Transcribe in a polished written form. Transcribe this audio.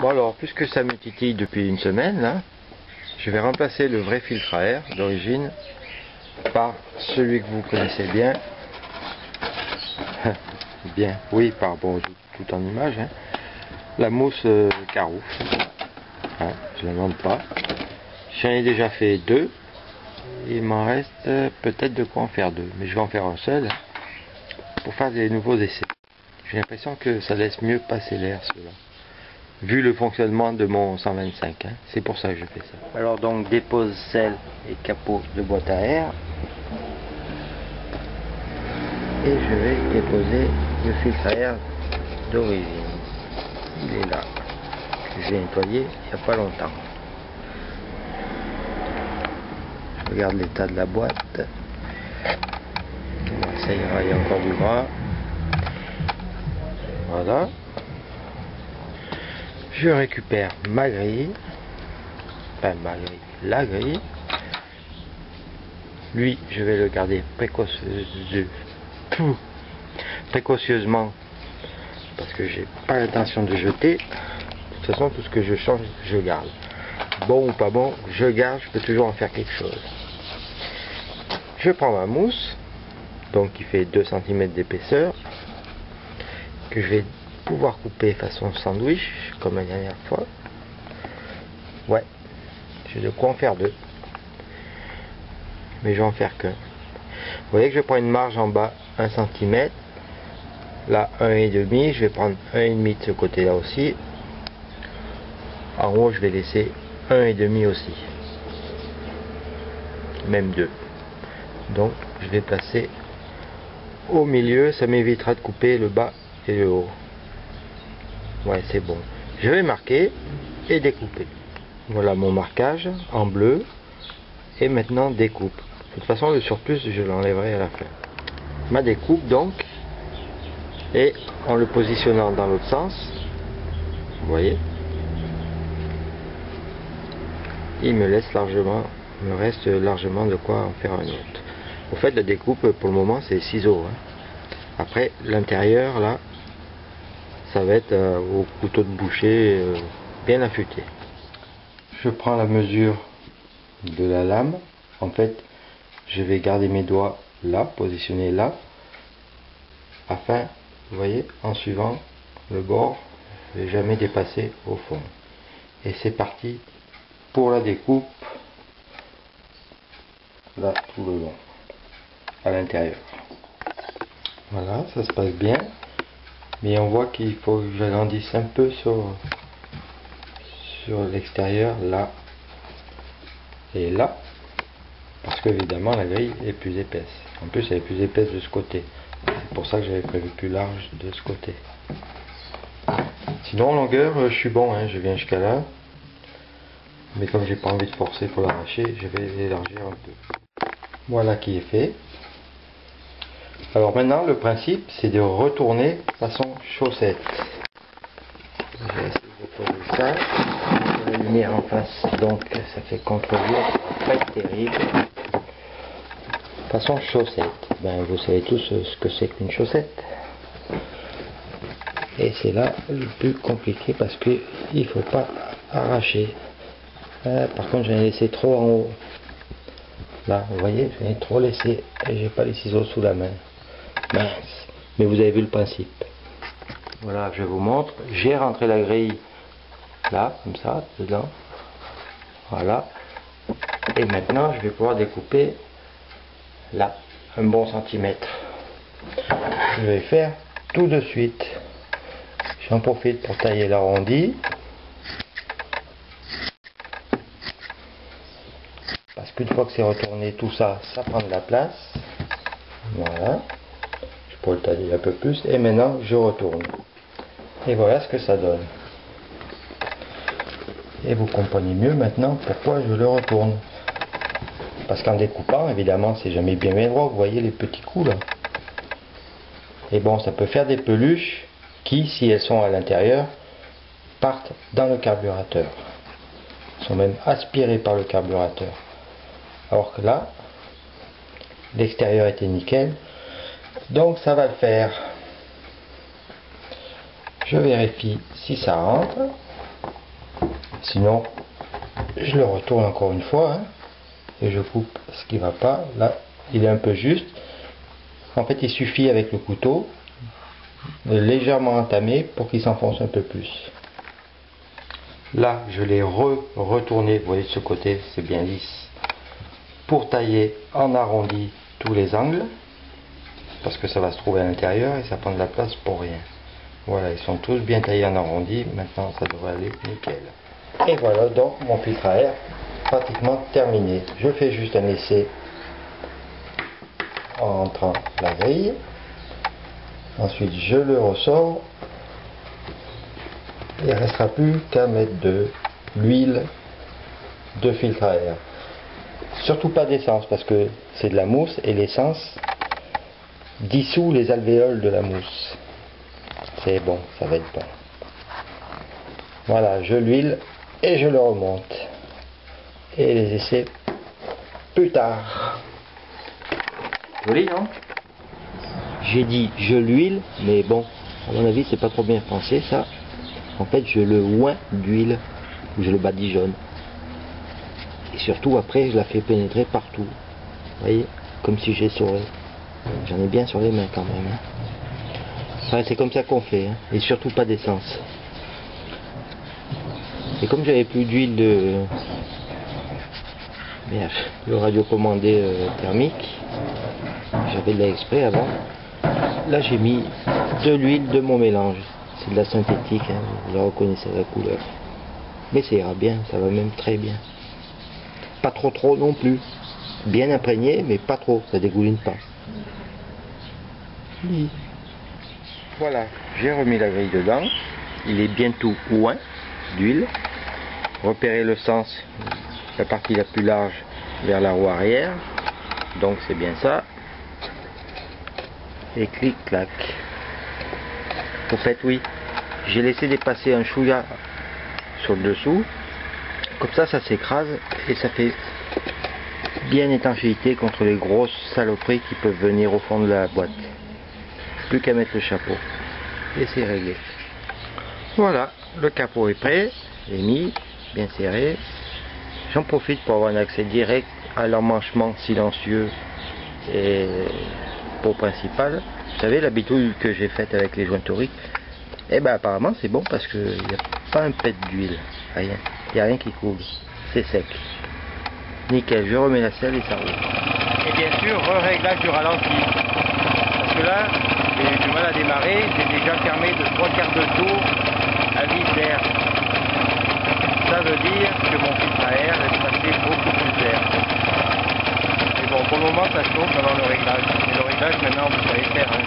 Bon alors, puisque ça me titille depuis une semaine, là, je vais remplacer le vrai filtre à air d'origine par celui que vous connaissez bien. Bien, oui, par rapport tout en image, hein. La mousse Carouf. Hein, je ne l'invente pas. J'en ai déjà fait deux. Il m'en reste peut-être de quoi en faire deux, mais je vais en faire un seul pour faire des nouveaux essais. J'ai l'impression que ça laisse mieux passer l'air, ceux-là, vu le fonctionnement de mon 125, hein. C'est pour ça que je fais ça. Alors donc, dépose selle et capot de boîte à air, et je vais déposer le filtre à air d'origine. Il est là, que j'ai nettoyé il n'y a pas longtemps. Je regarde l'état de la boîte. Ça ira, il y a encore du gras. Voilà. Je récupère ma grille. Enfin ma grille, la grille. Lui, je vais le garder précautionneusement parce que j'ai pas l'intention de jeter. De toute façon, tout ce que je change, je garde. Bon ou pas bon, je garde, je peux toujours en faire quelque chose. Je prends ma mousse, donc qui fait 2 cm d'épaisseur, que je vais pouvoir couper façon sandwich, comme la dernière fois. Ouais, j'ai de quoi en faire deux. Mais je vais en faire qu'un. Vous voyez que je prends une marge en bas 1 cm. Là 1,5, je vais prendre 1,5 de ce côté là aussi. En haut je vais laisser 1,5 aussi. Même 2. Donc je vais passer au milieu, ça m'évitera de couper le bas et le haut. Ouais, c'est bon. Je vais marquer et découper. Voilà mon marquage en bleu. Et maintenant découpe. De toute façon le surplus je l'enlèverai à la fin. Ma découpe donc, et en le positionnant dans l'autre sens, vous voyez, il me laisse largement, il me reste largement de quoi en faire un autre. Au fait, la découpe pour le moment c'est ciseaux, hein. Après l'intérieur là, ça va être au couteau de boucher, bien affûté. Je prends la mesure de la lame. En fait, je vais garder mes doigts là, positionnés là, afin, vous voyez, en suivant le bord, je ne vais jamais dépasser au fond. Et c'est parti pour la découpe, là, tout le long, à l'intérieur. Voilà, ça se passe bien, mais on voit qu'il faut que j'agrandisse un peu sur l'extérieur, là et là, parce que évidemment la grille est plus épaisse. En plus elle est plus épaisse de ce côté, c'est pour ça que j'avais prévu plus large de ce côté. Sinon en longueur je suis bon, hein, je viens jusqu'à là, mais comme j'ai pas envie de forcer pour l'arracher, je vais l'élargir un peu. Voilà qui est fait. Alors maintenant le principe c'est de retourner façon chaussette. Je vais essayer de poser ça. La lumière en face, donc ça fait contre-jour, pas être terrible. Façon chaussette. Ben, vous savez tous ce que c'est qu'une chaussette. Et c'est là le plus compliqué parce que il faut pas arracher. Par contre, j'en ai laissé trop en haut. Là, vous voyez, j'en ai trop laissé et j'ai pas les ciseaux sous la main. Mince. Mais vous avez vu le principe. Voilà, je vous montre. J'ai rentré la grille là, comme ça, dedans. Voilà. Et maintenant, je vais pouvoir découper là, un bon centimètre. Je vais faire tout de suite. J'en profite pour tailler l'arrondi. Parce qu'une fois que c'est retourné tout ça, ça prend de la place. Voilà. Je pourrais le tailler un peu plus. Et maintenant, je retourne. Et voilà ce que ça donne. Et vous comprenez mieux maintenant pourquoi je le retourne. Parce qu'en découpant, évidemment, c'est jamais bien droit. Vous voyez les petits coups là. Et bon, ça peut faire des peluches qui, si elles sont à l'intérieur, partent dans le carburateur. Elles sont même aspirées par le carburateur. Alors que là, l'extérieur était nickel. Donc ça va le faire. Je vérifie si ça rentre. Sinon, je le retourne encore une fois, hein, et je coupe ce qui va pas. Là, il est un peu juste. En fait, il suffit avec le couteau de légèrement entamer pour qu'il s'enfonce un peu plus. Là, je l'ai retourné, vous voyez de ce côté, c'est bien lisse, pour tailler en arrondi tous les angles, parce que ça va se trouver à l'intérieur et ça prend de la place pour rien. Voilà, ils sont tous bien taillés en arrondi, maintenant ça devrait aller nickel. Et voilà donc mon filtre à air pratiquement terminé. Je fais juste un essai en entrant la grille. Ensuite je le ressors. Il ne restera plus qu'à mettre de l'huile de filtre à air. Surtout pas d'essence parce que c'est de la mousse et l'essence dissout les alvéoles de la mousse. C'est bon, ça va être bon. Voilà, je l'huile et je le remonte. Et les essais plus tard. Joli, non? J'ai dit je l'huile, mais bon, à mon avis, c'est pas trop bien français ça. En fait, je le oins d'huile, ou je le badigeonne. Et surtout, après, je la fais pénétrer partout. Vous voyez, comme si j'essorais. J'en ai bien sur les mains quand même. Hein. Ouais, c'est comme ça qu'on fait, hein. Et surtout pas d'essence. Et comme j'avais plus d'huile de radiocommandé thermique, j'avais de l'exprès avant. Là, j'ai mis de l'huile de mon mélange. C'est de la synthétique, hein. Vous la reconnaissez la couleur. Mais ça ira bien, ça va même très bien. Pas trop non plus. Bien imprégné, mais pas trop, ça dégouline pas. Oui. Voilà, j'ai remis la grille dedans. Il est bien tout oint d'huile. Repérez le sens, la partie la plus large vers la roue arrière. Donc c'est bien ça. Et clic-clac. Au fait, oui, j'ai laissé dépasser un chouïa sur le dessous. Comme ça s'écrase et ça fait bien étanchéité contre les grosses saloperies qui peuvent venir au fond de la boîte. Plus qu'à mettre le chapeau. Et c'est réglé. Voilà, le capot est prêt, est mis, bien serré. J'en profite pour avoir un accès direct à l'emmanchement silencieux et pot principal. Vous savez, l'habitude que j'ai faite avec les joints toriques, et ben apparemment c'est bon parce qu'il n'y a pas un pet d'huile, rien. Il n'y a rien qui coule, c'est sec. Nickel, je remets la selle et ça roule. Et bien sûr, réglage du ralenti. Parce que là, j'ai eu du mal à démarrer, j'ai déjà fermé de 3/4 de tour à vis d'air. Ça veut dire que mon filtre à air est passé beaucoup plus d'air. Mais bon, pour le moment ça chauffe avant le réglage. Et le réglage maintenant vous savez faire. Hein.